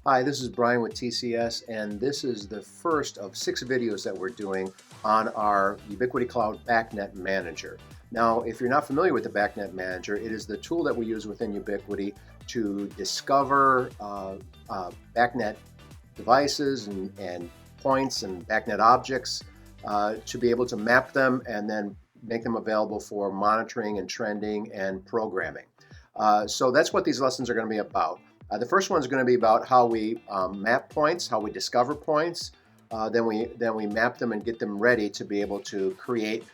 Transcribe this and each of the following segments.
Hi, this is Brian with TCS, and this is the first of 6 videos that we're doing on our Ubiquity Cloud BACnet Manager. Now, if you're not familiar with the BACnet Manager, it is the tool that we use within Ubiquity to discover BACnet devices and points and BACnet objects to be able to map them and then make them available for monitoring and trending and programming. So that's what these lessons are going to be about. The first one is going to be about how we map points, how we discover points, then we map them and get them ready to be able to create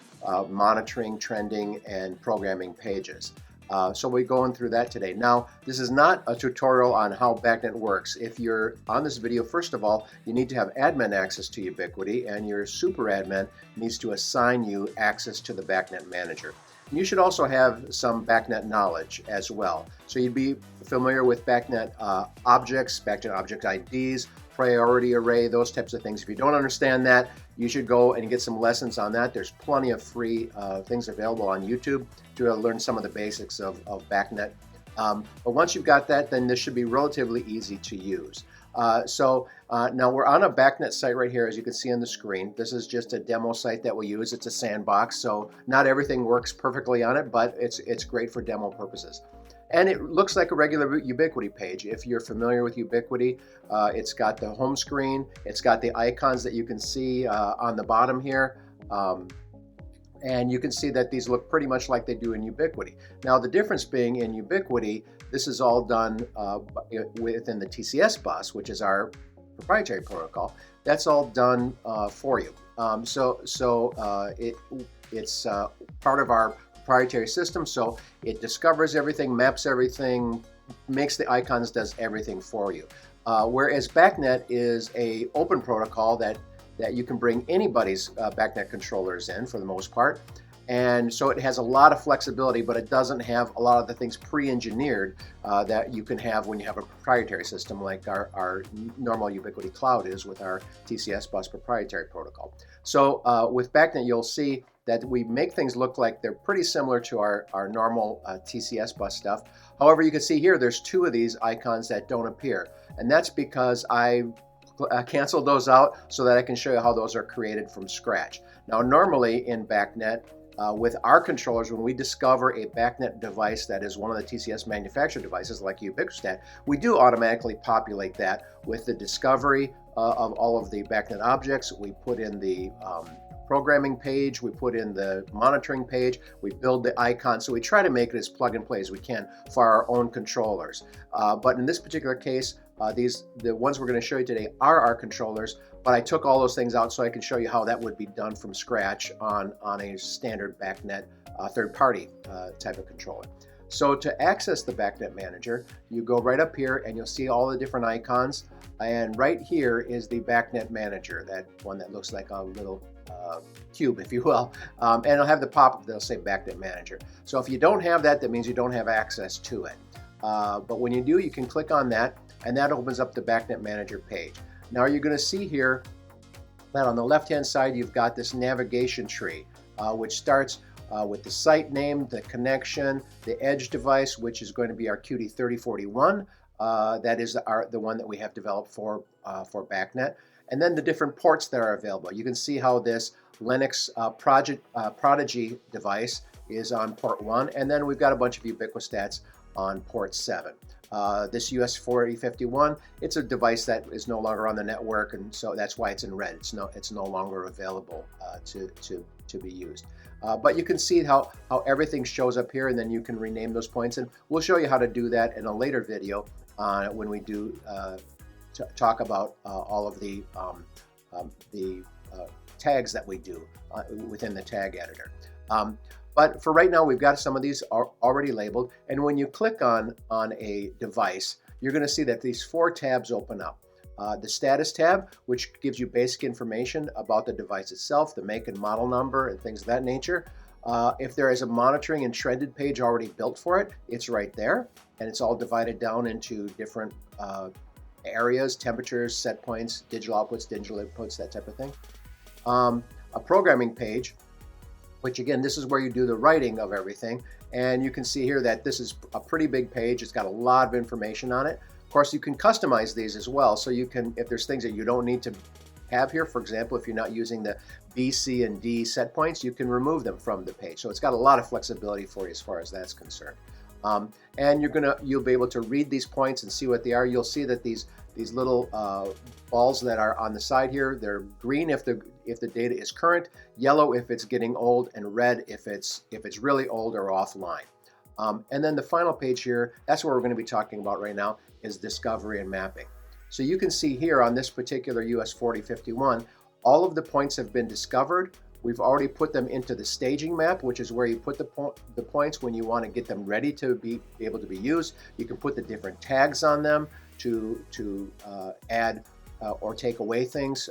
monitoring, trending, and programming pages. So we're going through that today. Now, this is not a tutorial on how BACnet works. If you're on this video, first of all, you need to have admin access to Ubiquity, and your super admin needs to assign you access to the BACnet Manager. You should also have some BACnet knowledge as well. So you'd be familiar with BACnet objects, BACnet object IDs, priority array, those types of things. If you don't understand that, you should go and get some lessons on that. There's plenty of free things available on YouTube to learn some of the basics of BACnet. But once you've got that, then this should be relatively easy to use. Now we're on a BACnet site right here, as you can see on the screen. This is just a demo site that we use. It's a sandbox, so not everything works perfectly on it, but it's great for demo purposes. And it looks like a regular Ubiquity page. If you're familiar with Ubiquity, it's got the home screen, it's got the icons that you can see on the bottom here. And you can see that these look pretty much like they do in Ubiquity. Now, the difference being in Ubiquity, this is all done within the TCS bus, which is our proprietary protocol. That's all done for you. It's part of our proprietary system, so it discovers everything, maps everything, makes the icons, does everything for you. Whereas BACnet is an open protocol that you can bring anybody's BACnet controllers in for the most part. And so it has a lot of flexibility, but it doesn't have a lot of the things pre-engineered that you can have when you have a proprietary system like our normal Ubiquity Cloud is with our TCS bus proprietary protocol. So with BACnet, you'll see that we make things look like they're pretty similar to our normal TCS bus stuff. However, you can see here there's 2 of these icons that don't appear. And that's because I canceled those out so that I can show you how those are created from scratch. Now, normally in BACnet, with our controllers, when we discover a BACnet device that is one of the TCS manufactured devices like Ubiquistat, we do automatically populate that with the discovery of all of the BACnet objects. We put in the programming page, we put in the monitoring page, we build the icon, so we try to make it as plug and play as we can for our own controllers. But in this particular case, the ones we're going to show you today are our controllers, but I took all those things out so I can show you how that would be done from scratch on a standard BACnet third-party type of controller. So to access the BACnet Manager, you go right up here and you'll see all the different icons, and right here is the BACnet Manager, that one that looks like a little cube, if you will, and it'll have the pop-up that'll say BACnet Manager. So if you don't have that, that means you don't have access to it. But when you do, you can click on that, and that opens up the BACnet Manager page. Now you're going to see here that on the left-hand side, you've got this navigation tree, which starts with the site name, the connection, the edge device, which is going to be our QT3041. That is the one that we have developed for BACnet. And then the different ports that are available. You can see how this Linux Prodigy device is on port 1, and then we've got a bunch of Ubiquistats on port 7. This US4051, it's a device that is no longer on the network, and so that's why it's in red. It's no longer available to be used. But you can see how everything shows up here, and then you can rename those points, and we'll show you how to do that in a later video when we do talk about all of the tags that we do within the tag editor. But for right now, we've got some of these already labeled, and when you click on a device, you're going to see that these 4 tabs open up. The status tab, which gives you basic information about the device itself, the make and model number, and things of that nature. If there is a monitoring and trended page already built for it, it's right there, and it's all divided down into different areas, temperatures, set points, digital outputs, digital inputs, that type of thing. A programming page, which again, this is where you do the writing of everything. And you can see here that this is a pretty big page. It's got a lot of information on it. course, you can customize these as well. So you can, if there's things that you don't need to have here, for example, if you're not using the B, C, and D set points, you can remove them from the page. So it's got a lot of flexibility for you as far as that's concerned. And you'll be able to read these points and see what they are. You'll see that these little balls that are on the side here, they're green if the data is current, yellow if it's getting old, and red if it's really old or offline. And then the final page here, that's what we're going to be talking about right now, is discovery and mapping. So you can see here on this particular US 4051, all of the points have been discovered. We've already put them into the staging map, which is where you put the points when you want to get them ready to be able to be used. You can put the different tags on them to add or take away things.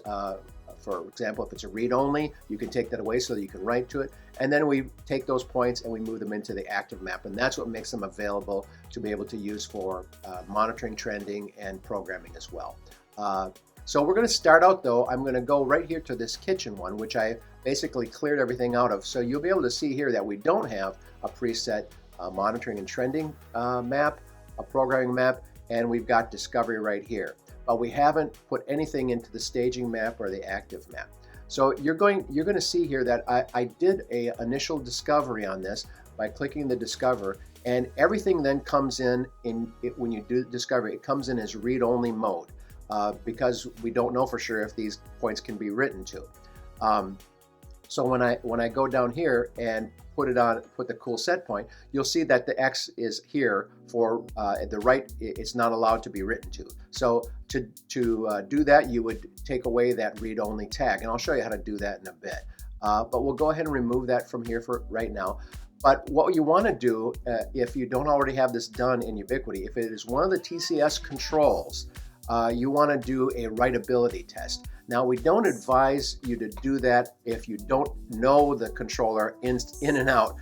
For example, if it's a read-only, you can take that away so that you can write to it. And then we take those points and we move them into the active map. And that's what makes them available to be able to use for monitoring, trending, and programming as well. So we're going to start out, though. I'm going to go right here to this kitchen one, which I basically cleared everything out of. So you'll be able to see here that we don't have a preset monitoring and trending map, a programming map, and we've got discovery right here. But we haven't put anything into the staging map or the active map. So you're going to see here that I did a initial discovery on this by clicking the discover, and everything then comes in when you do discovery, it comes in as read-only mode because we don't know for sure if these points can be written to. So when I go down here and put the cool set point, you'll see that the X is here for the right. It's not allowed to be written to. So to do that, you would take away that read-only tag, and I'll show you how to do that in a bit. But we'll go ahead and remove that from here for right now. But what you want to do, if you don't already have this done in Ubiquity, if it is one of the TCS controls, you want to do a writability test. Now, we don't advise you to do that if you don't know the controller in and out,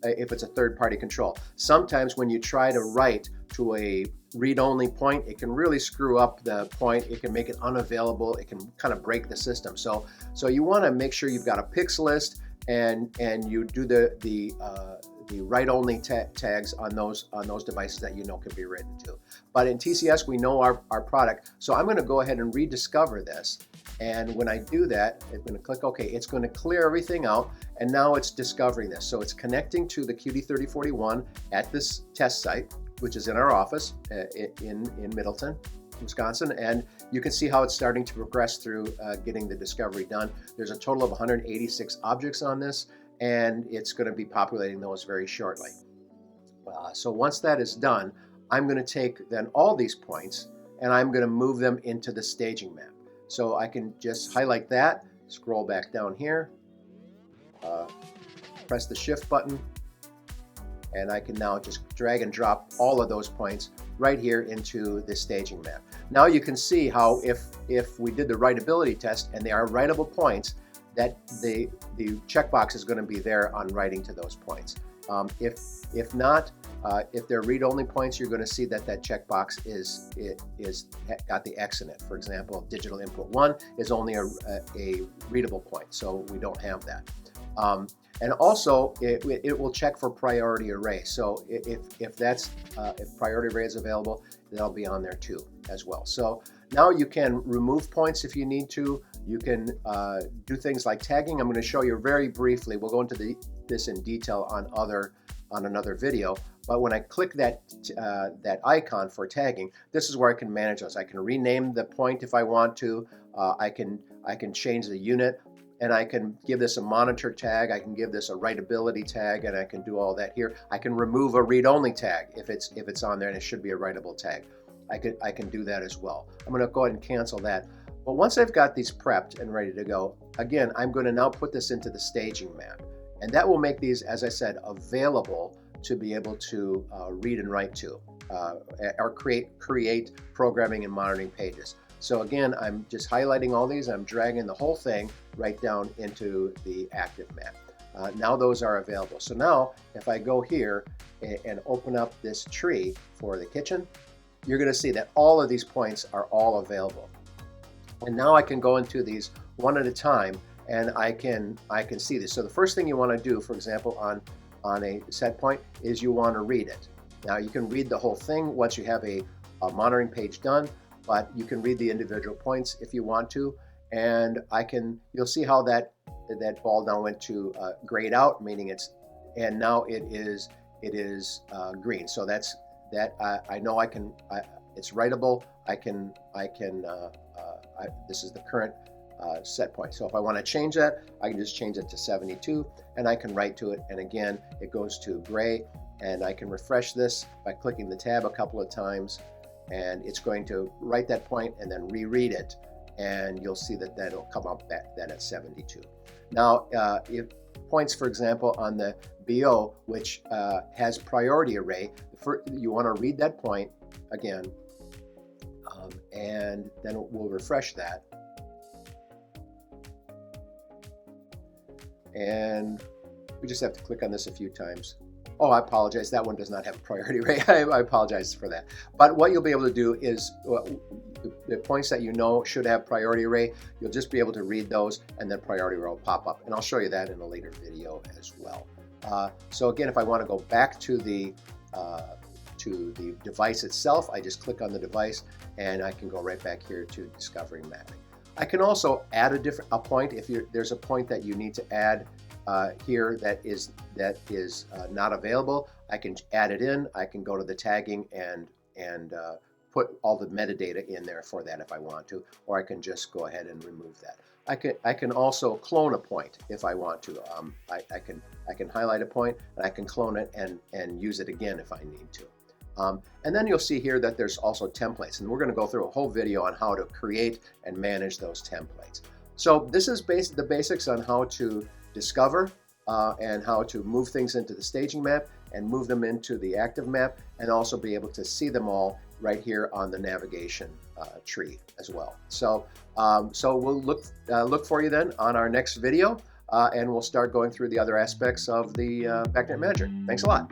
if it's a third-party control. Sometimes when you try to write to a read-only point, it can really screw up the point. It can make it unavailable. It can kind of break the system. So you want to make sure you've got a pix list and you do the write-only tags on those devices that you know can be written to. But in TCS, we know our product. So I'm going to go ahead and rediscover this. And when I do that, I'm going to click OK. It's going to clear everything out. And now it's discovering this. So it's connecting to the QD3041 at this test site, which is in our office in Middleton, Wisconsin. And you can see how it's starting to progress through getting the discovery done. There's a total of 186 objects on this, and it's going to be populating those very shortly. So once that is done, I'm going to take then all these points and I'm going to move them into the staging map. So I can just highlight that, scroll back down here, press the shift button, and I can now just drag and drop all of those points right here into the staging map. Now you can see how if we did the writability test and they are writable points, that the checkbox is going to be there on writing to those points. If not, if they're read-only points, you're going to see that checkbox is got the X in it. For example, digital input 1 is only a readable point, so we don't have that. And also, it will check for priority array. So if priority array is available, that'll be on there too as well. So now you can remove points if you need to. You can do things like tagging. I'm going to show you very briefly. We'll go into this in detail on another video. But when I click that icon for tagging, this is where I can manage those. I can rename the point if I want to. I can change the unit, and I can give this a monitor tag. I can give this a writability tag, and I can do all that here. I can remove a read-only tag if it's on there, and it should be a writable tag. I can do that as well. I'm going to go ahead and cancel that. But once I've got these prepped and ready to go, again, I'm going to now put this into the staging map. And that will make these, as I said, available to be able to read and write to, or create programming and monitoring pages. So again, I'm just highlighting all these. I'm dragging the whole thing right down into the active map. Now those are available. So now if I go here and open up this tree for the kitchen, you're going to see that all of these points are all available. And now I can go into these one at a time, and I can see this. So the first thing you want to do, for example, on a set point, is you want to read it. Now you can read the whole thing once you have a monitoring page done, but you can read the individual points if you want to. And you'll see how that ball now went to grayed out, meaning and now it is green. So that's that. I know it's writable. This is the current set point. So if I want to change that, I can just change it to 72, and I can write to it. And again, it goes to gray, and I can refresh this by clicking the tab a couple of times, and it's going to write that point and then reread it. And you'll see that that'll come up then at 72. Now, if points, for example, on the BO, which has priority array, you want to read that point again, and then we'll refresh that. And we just have to click on this a few times. Oh, I apologize. That one does not have a priority array. I apologize for that. But what you'll be able to do is the points that you know should have priority array, you'll just be able to read those, and then priority array will pop up. And I'll show you that in a later video as well. So again, if I want to go back to the device itself, I just click on the device, and I can go right back here to discovering mapping. I can also add a point if there's a point that you need to add here that is not available. I can add it in. I can go to the tagging and put all the metadata in there for that if I want to, or I can just go ahead and remove that. I can also clone a point if I want to. I can highlight a point, and I can clone it and use it again if I need to. And then you'll see here that there's also templates, and we're going to go through a whole video on how to create and manage those templates. So this is the basics on how to discover and how to move things into the staging map and move them into the active map, and also be able to see them all right here on the navigation tree as well. So we'll look for you then on our next video, and we'll start going through the other aspects of the BACnet Manager. Thanks a lot.